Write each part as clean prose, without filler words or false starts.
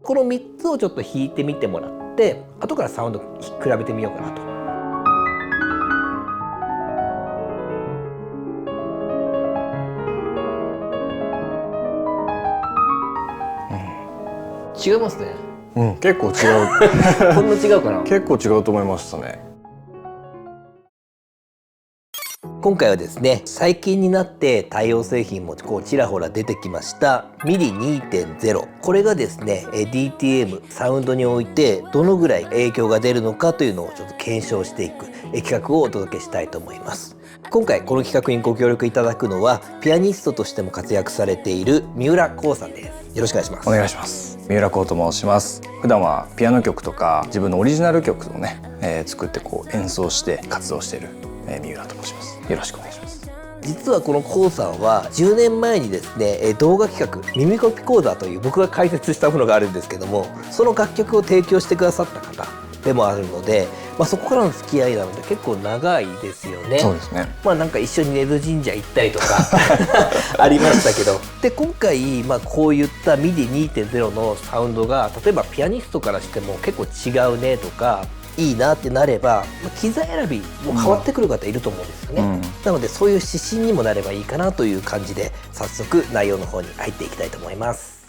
この3つをちょっと弾いてみてもらって、後からサウンド比べてみようかなと。違いますね。結構違う。こんな違うかな。結構違うと思いましたね。今回はですね、最近になって対応製品もちらほら出てきました MIDI2.0。 これがですね DTM サウンドにおいてどのぐらい影響が出るのかというのをちょっと検証していく企画をお届けしたいと思います。今回この企画にご協力いただくのはピアニストとしても活躍されている三浦光さんです。よろしくお願いします。お願いします。三浦光と申します。普段はピアノ曲とか自分のオリジナル曲をね、作って演奏して活動している、三浦と申します。よろしくお願いします。実はこのコウさんは10年前にですね動画企画耳コピ講座という僕が解説したものがあるんですけども、その楽曲を提供してくださった方でもあるので、そこからの付き合いなので結構長いですよね。そうですね。なんか一緒に根津神社行ったりとかありましたけど、で今回こういった MIDI2.0 のサウンドが例えばピアニストからしても結構違うねとかいいなってなれば、機材選びも変わってくる方いると思うんですよね。なのでそういう指針にもなればいいかなという感じで早速内容の方に入っていきたいと思います。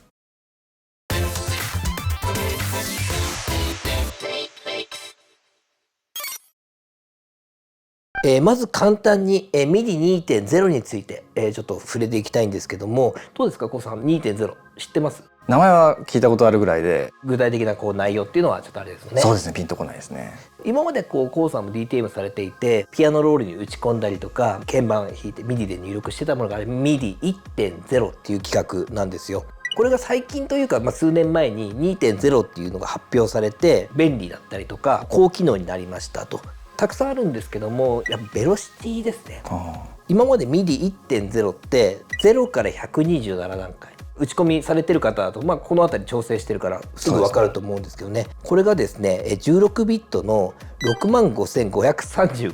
まず簡単に MIDI2.0 についてちょっと触れていきたいんですけども、どうですかコウさん、 2.0 知ってます？名前は聞いたことあるぐらいで、具体的な内容っていうのはちょっとあれですよね。そうですね、ピンとこないですね。今までコウさんも DTM されていてピアノロールに打ち込んだりとか鍵盤弾いて MIDI で入力してたものが MIDI1.0 っていう企画なんですよ。これが最近というか、数年前に 2.0 っていうのが発表されて便利だったりとか高機能になりましたとたくさんあるんですけども、やっぱベロシティですね。今まで MIDI1.0 って0から127段階打ち込みされてる方だと、この辺り調整してるからすぐ分かると思うんですけどね、これがですね16ビットの65535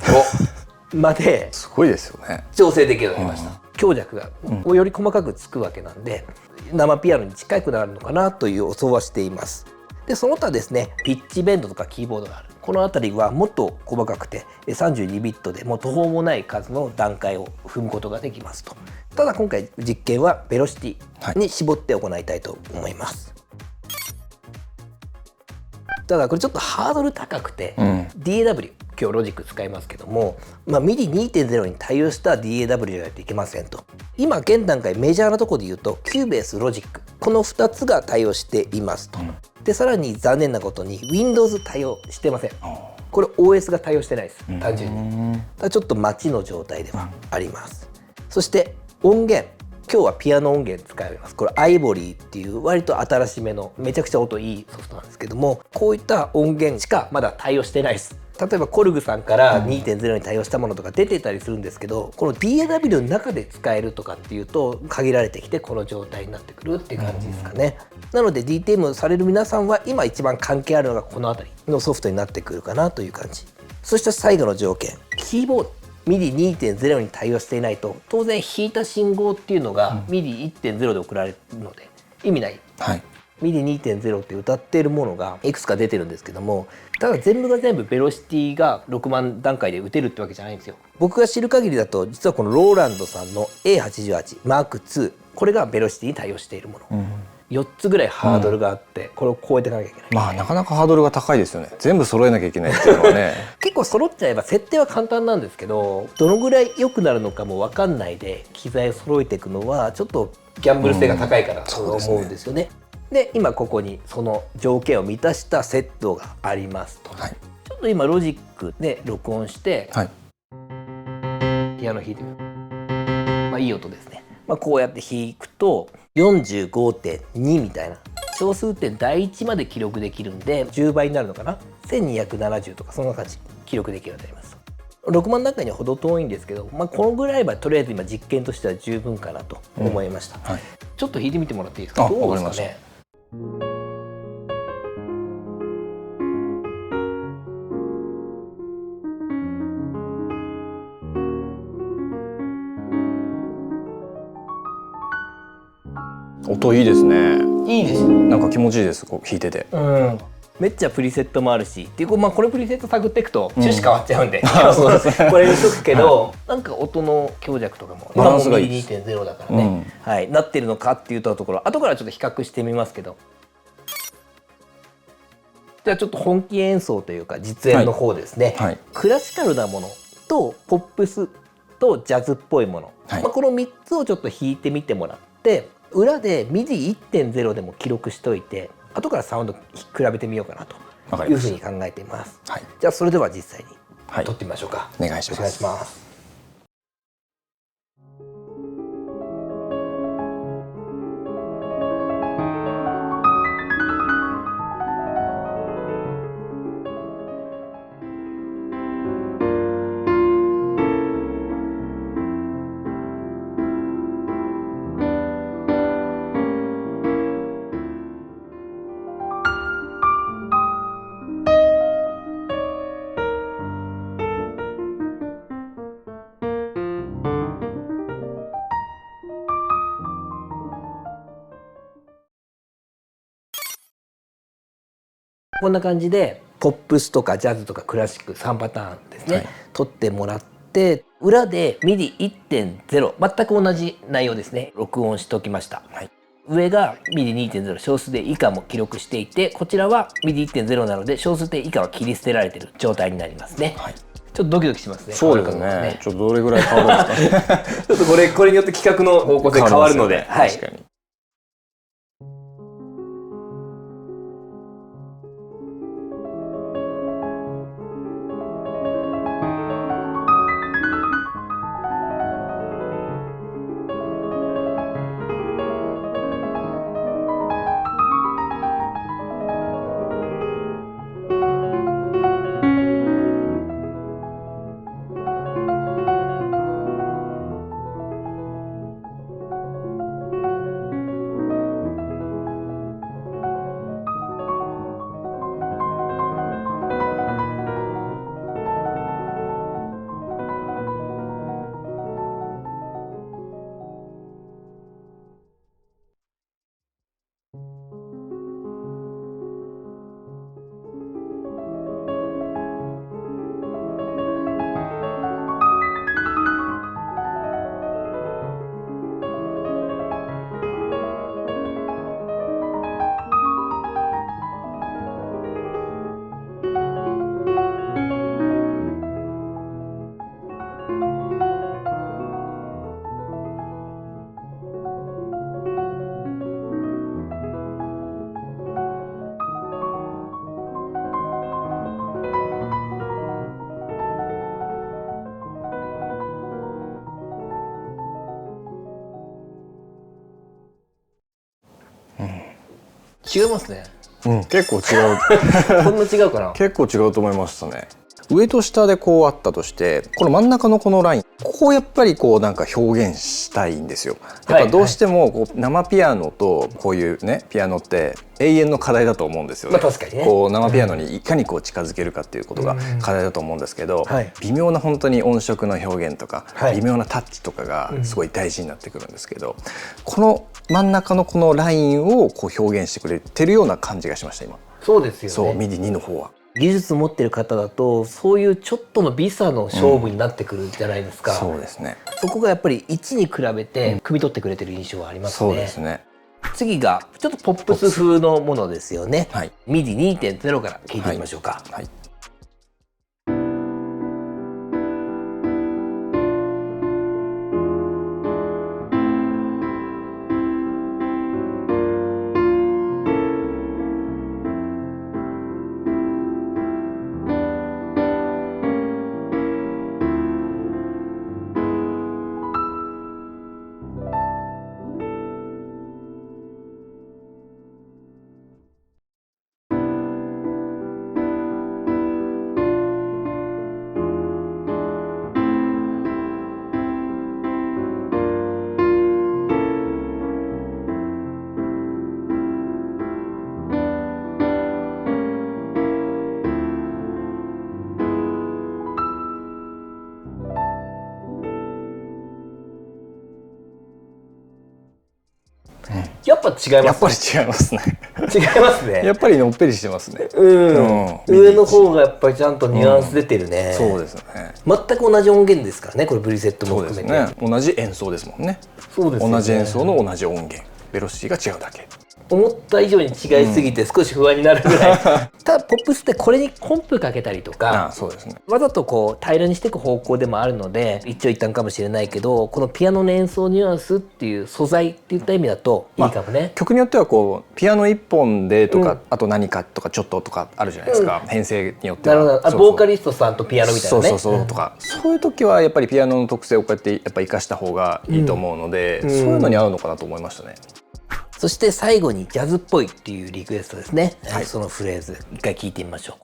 まですごいですよね。調整できるようになりました。強弱がより細かくつくわけなんで、生ピアノに近くなるのかなという予想はしています。でその他ですねピッチベンドとかキーボードがある、この辺りはもっと細かくて32ビットでもう途方もない数の段階を踏むことができますと。ただ今回実験はベロシティに絞って行いたいと思います。ただこれちょっとハードル高くて、DAW 今日ロジック使いますけども、MIDI2.0 に対応した DAW じゃないといけませんと。今現段階メジャーなところで言うとキューベース、ロジック、この2つが対応していますと。でさらに残念なことに Windows 対応してません。これ OS が対応してないです、単純に。ちょっと待ちの状態ではあります。そして音源、今日はピアノ音源使います。これ Ivory っていう割と新しめのめちゃくちゃ音いいソフトなんですけども、こういった音源しかまだ対応してないです。例えばコルグさんから 2.0 に対応したものとか出てたりするんですけど、この DAW の中で使えるとかっていうと限られてきてこの状態になってくるっていう感じですかね。なので DTM される皆さんは今一番関係あるのがこの辺りのソフトになってくるかなという感じ。そして最後の条件、キーボード。MIDI2.0 に対応していないと当然弾いた信号っていうのが MIDI1.0 で送られるので意味ない。MIDI2.0 って歌っているものがいくつか出てるんですけども、ただ全部が全部ベロシティが6万段階で打てるってわけじゃないんですよ。僕が知る限りだと実はこのローランドさんの A88 M2、これがベロシティに対応しているもの、4つぐらいハードルがあって、これを超えていかなきゃいけない。なかなかハードルが高いですよね。全部揃えなきゃいけないっていうのはね結構揃っちゃえば設定は簡単なんですけど、どのぐらい良くなるのかも分かんないで機材を揃えていくのはちょっとギャンブル性が高いからと思うんですよね。で今ここにその条件を満たしたセットがありますと。ちょっと今ロジックで録音して、ピアノ弾いてみる。いい音ですね。こうやって弾くと 45.2 みたいな小数点第1まで記録できるんで10倍になるのかな、1270とかそんな感じ記録できるようになります。6万段階には程遠いんですけど、このぐらいはとりあえず今実験としては十分かなと思いました。ちょっと弾いてみてもらっていいですか？どうですかね。音いいですね。いいですよ。なんか気持ちいいです、こう弾いてて。うん。めっちゃプリセットもあるし、っていうかまあこれプリセット探っていくと趣旨変わっちゃうんで、これにしとくけど、なんか音の強弱とかもバランスがいい今も 2.0 だからね、はい、なってるのかっていうところ、後からちょっと比較してみますけど。じゃあちょっと本気演奏というか実演の方ですね、はいはい、クラシカルなものとポップスとジャズっぽいもの、はい、まあ、この3つをちょっと弾いてみてもらって、裏で MIDI1.0 でも記録しといて、後からサウンド比べてみようかなというふうに考えています。はい、じゃあそれでは実際に撮ってみましょうか。お願いします。こんな感じでポップスとかジャズとかクラシック3パターンですね、はい、撮ってもらって、裏で MIDI1.0 全く同じ内容ですね、録音しておきました。はい、上が MIDI2.0 小数点以下も記録していて、こちらは MIDI1.0 なので小数点以下は切り捨てられている状態になりますね。はい、ちょっとドキドキしますね。そうですね。ちょっとどれぐらい変わるんですかね。ちょっとこれによって企画の方向性変わるので、はい。確かに。違いますね。結構違う。こんな違うかな。結構違うと思いましたね。上と下でこうあったとして、この真ん中のこのライン、ここをやっぱりこうなんか表現したいんですよ。やっぱどうしてもこう生ピアノとこういうねピアノって永遠の課題だと思うんですよね。まあ確かにね。こう生ピアノにいかにこう近づけるかっていうことが課題だと思うんですけど、微妙な本当に音色の表現とか、微妙なタッチとかがすごい大事になってくるんですけど、この真ん中のこのラインをこう表現してくれてるような感じがしました今。そうですよね。そう MIDI2 の方は。技術持ってる方だとそういうちょっとの微差の勝負になってくるじゃないですか。そうですね。そこがやっぱり1に比べて汲み取ってくれてる印象はありますね。そうですね。次がちょっとポップス風のものですよね。MIDI2.0 から聞いてみましょうか。はい。ぱ違いますね。やっぱり違いますね。違いますね。やっぱりのっぺりしてますね。上の方がやっぱりちゃんとニュアンス出てるね。そうですね。全く同じ音源ですからね、これブリセットも含めて。そうですね。同じ演奏ですもんね。そうですね。同じ演奏の同じ音源、ベロシティが違うだけ。思った以上に違いすぎて少し不安になるぐらい、ただポップスってこれにコンプかけたりとか、そうですね、わざとこう平らにしていく方向でもあるので一長一短かもしれないけど、このピアノの演奏ニュアンスっていう素材っていった意味だといいかもね。曲によってはこうピアノ一本でとか、あと何かとかちょっととかあるじゃないですか、編成によっては。なるほど。ボーカリストさんとピアノみたいなね。そうとか、そういう時はやっぱりピアノの特性をこうやってやっぱ生かした方がいいと思うので、そういうのに合うのかなと思いましたね。そして最後にジャズっぽいっていうリクエストですね。そのフレーズ一回聞いてみましょう。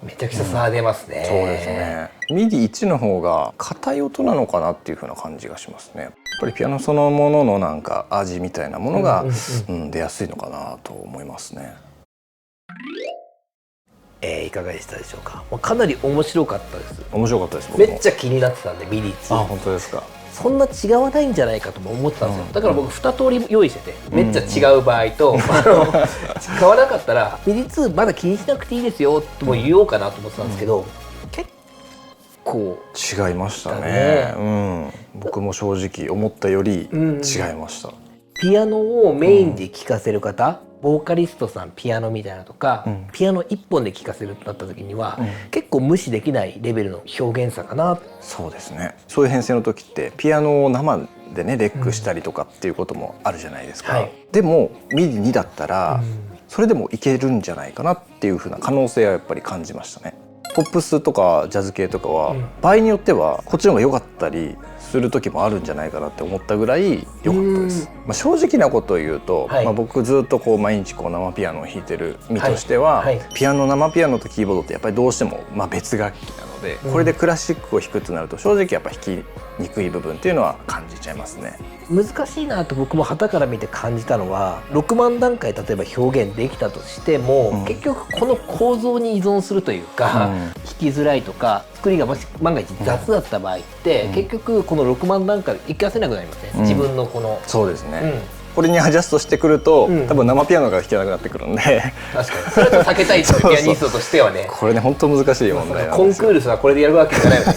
めちゃくちゃ差出ますね。そうですね。ミディ1の方が硬い音なのかなっていう風な感じがしますね。やっぱりピアノそのもののなんか味みたいなものが出やすいのかなと思いますね。いかがでしたでしょうか。かなり面白かったです。面白かったです。めっちゃ気になってたんでミディ2。あ、本当ですか。そんな違わないんじゃないかとも思ってたんですよ。だから僕2通り用意してて、めっちゃ違う場合と、買わなかったらミディ2まだ気にしなくていいですよとも言おうかなと思ってたんですけど、結構違いましたね。僕も正直思ったより違いました。ピアノをメインで聴かせる方、ボーカリストさんピアノみたいなとか、ピアノ一本で聴かせるってなった時には、結構無視できないレベルの表現差かな。そうですね。そういう編成の時ってピアノを生でねレックしたりとかっていうこともあるじゃないですか。でもミディ2だったら、それでもいけるんじゃないかなっていう風な可能性はやっぱり感じましたね。ポップスとかジャズ系とかは、場合によってはこっちの方が良かったりする時もあるんじゃないかなって思ったぐらい良かったです。正直なことを言うと、僕ずっとこう毎日こう生ピアノを弾いてる身としては、ピアノ生ピアノとキーボードってやっぱりどうしても別楽器なので、これでクラシックを弾くとなると正直やっぱ弾きにくい部分っていうのは感じちゃいますね。難しいなと僕も傍から見て感じたのは、6万段階例えば表現できたとしても、結局この構造に依存するというか、弾きづらいとか作りが万が一雑だった場合って、結局この6万段階生かせなくなりますね、自分のこの。そうですね、これにアジャストしてくると、多分生ピアノが弾けなくなってくるんで確かにそれと避けたいというピアニストとしてはね。これね本当難しい問題なんですよ。コンクールはこれでやるわけじゃないよね。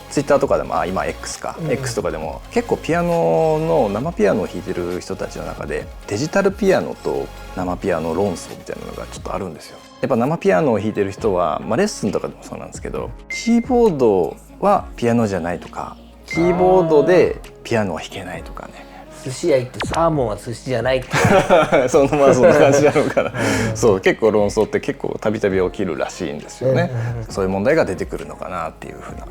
ツイッターとかでも今 X か、X とかでも結構ピアノの生ピアノを弾いてる人たちの中でデジタルピアノと生ピアノ論争みたいなのがちょっとあるんですよ。やっぱ生ピアノを弾いてる人は、レッスンとかでもそうなんですけど、キーボードはピアノじゃないとか、キーボードでピアノは弾けないとかね。寿司屋行ってサーモンは寿司じゃないってそんな感じなのかな。そう、結構論争って結構たびたび起きるらしいんですよね。そういう問題が出てくるのかなっていうふうな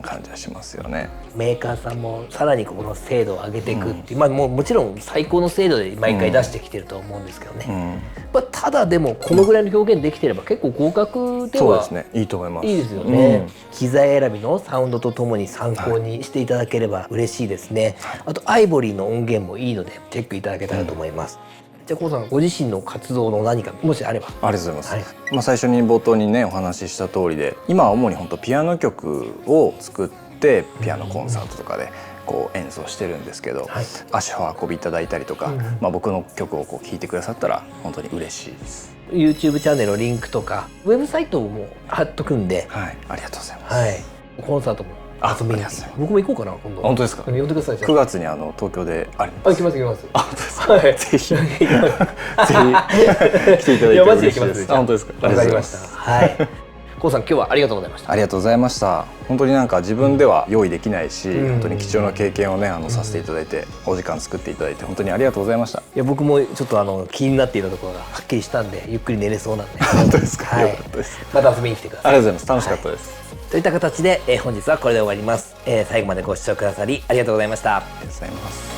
感じはしますよね。メーカーさんもさらにこの精度を上げていくっていう、もちろん最高の精度で毎回出してきてると思うんですけどね、ただでもこのぐらいの表現できてれば結構合格では、そうですね、いいと思います。いいですよね、機材選びのサウンドとともに参考にしていただければ嬉しいですね、あとアイボリーの音源もいいのでチェックいただけたらと思います、じゃあコウさんご自身の活動の何かもしあれば。ありがとうございます、最初に冒頭にねお話しした通りで、今は主に本当ピアノ曲を作ってピアノコンサートとかでこう演奏してるんですけど、足を運びいただいたりとか、僕の曲をこう聴いてくださったら本当に嬉しいです。 YouTube チャンネルのリンクとかウェブサイトも貼っとくんで、はい、ありがとうございます。コンサートも遊びに、僕も行こうかな今度。本当ですか？呼んでください。9月に東京であります。行きます行きます。本当ですか？はい、ぜひぜひ来ていただいて嬉しいです。本当ですか？わかりました。はい。コウさん今日はありがとうございました。ありがとうございました。本当になんか自分では用意できないし、本当に貴重な経験をねさせていただいて、お時間作っていただいて本当にありがとうございました。いや僕もちょっと気になっていたところがはっきりしたんで、ゆっくり寝れそうなんで。本当ですか？よかったです。また遊びに来てください。ありがとうございます。楽しかったです。といった形で、本日はこれで終わります。最後までご視聴くださりありがとうございました。ありがとうございます。